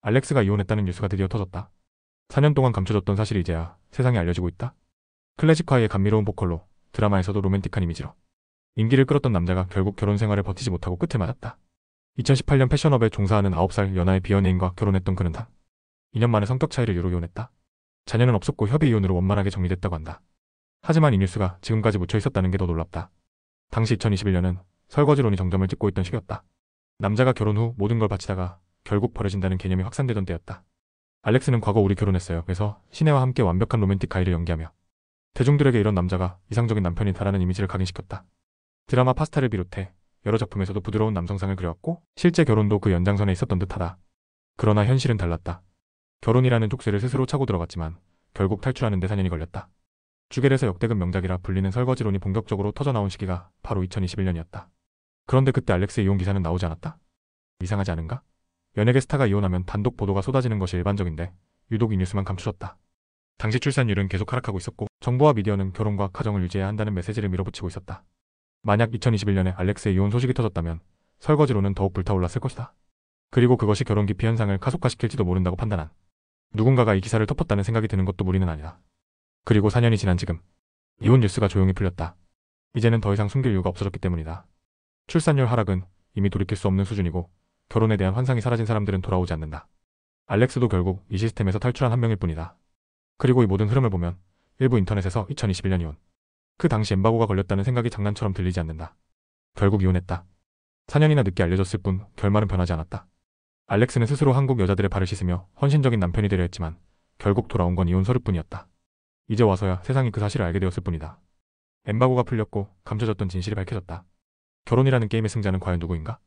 알렉스가 이혼했다는 뉴스가 드디어 터졌다. 4년 동안 감춰졌던 사실이 이제야 세상에 알려지고 있다. 클래식화의 감미로운 보컬로 드라마에서도 로맨틱한 이미지로 인기를 끌었던 남자가 결국 결혼 생활을 버티지 못하고 끝을 맞았다. 2018년 패션업에 종사하는 9살 연하의 비연예인과 결혼했던 그는 단 2년 만에 성격 차이를 이유로 이혼했다. 자녀는 없었고 협의 이혼으로 원만하게 정리됐다고 한다. 하지만 이 뉴스가 지금까지 묻혀 있었다는 게 더 놀랍다. 당시 2021년은 설거지론이 정점을 찍고 있던 시기였다. 남자가 결혼 후 모든 걸 바치다가 결국 버려진다는 개념이 확산되던 때였다. 알렉스는 과거 우리 결혼했어요. 그래서 시내와 함께 완벽한 로맨틱 가이를 연기하며 대중들에게 이런 남자가 이상적인 남편이다라는 이미지를 각인시켰다. 드라마 파스타를 비롯해 여러 작품에서도 부드러운 남성상을 그려왔고 실제 결혼도 그 연장선에 있었던 듯하다. 그러나 현실은 달랐다. 결혼이라는 족쇄를 스스로 차고 들어갔지만 결국 탈출하는 데 4년이 걸렸다. 주겔에서 역대급 명작이라 불리는 설거지론이 본격적으로 터져나온 시기가 바로 2021년이었다. 그런데 그때 알렉스의 이혼 기사는 나오지 않았다. 이상하지 않은가? 연예계 스타가 이혼하면 단독 보도가 쏟아지는 것이 일반적인데 유독 이 뉴스만 감추졌다. 당시 출산율은 계속 하락하고 있었고 정부와 미디어는 결혼과 가정을 유지해야 한다는 메시지를 밀어붙이고 있었다. 만약 2021년에 알렉스의 이혼 소식이 터졌다면 설거지론은 더욱 불타올랐을 것이다. 그리고 그것이 결혼 기피 현상을 가속화시킬지도 모른다고 판단한 누군가가 이 기사를 덮었다는 생각이 드는 것도 무리는 아니다. 그리고 4년이 지난 지금 이혼 뉴스가 조용히 풀렸다. 이제는 더 이상 숨길 이유가 없어졌기 때문이다. 출산율 하락은 이미 돌이킬 수 없는 수준이고 결혼에 대한 환상이 사라진 사람들은 돌아오지 않는다. 알렉스도 결국 이 시스템에서 탈출한 한 명일 뿐이다. 그리고 이 모든 흐름을 보면 일부 인터넷에서 2021년 이혼, 그 당시 엠바고가 걸렸다는 생각이 장난처럼 들리지 않는다. 결국 이혼했다. 4년이나 늦게 알려졌을 뿐 결말은 변하지 않았다. 알렉스는 스스로 한국 여자들의 발을 씻으며 헌신적인 남편이 되려 했지만 결국 돌아온 건 이혼 서류뿐이었다. 이제 와서야 세상이 그 사실을 알게 되었을 뿐이다. 엠바고가 풀렸고 감춰졌던 진실이 밝혀졌다. 결혼이라는 게임의 승자는 과연 누구인가?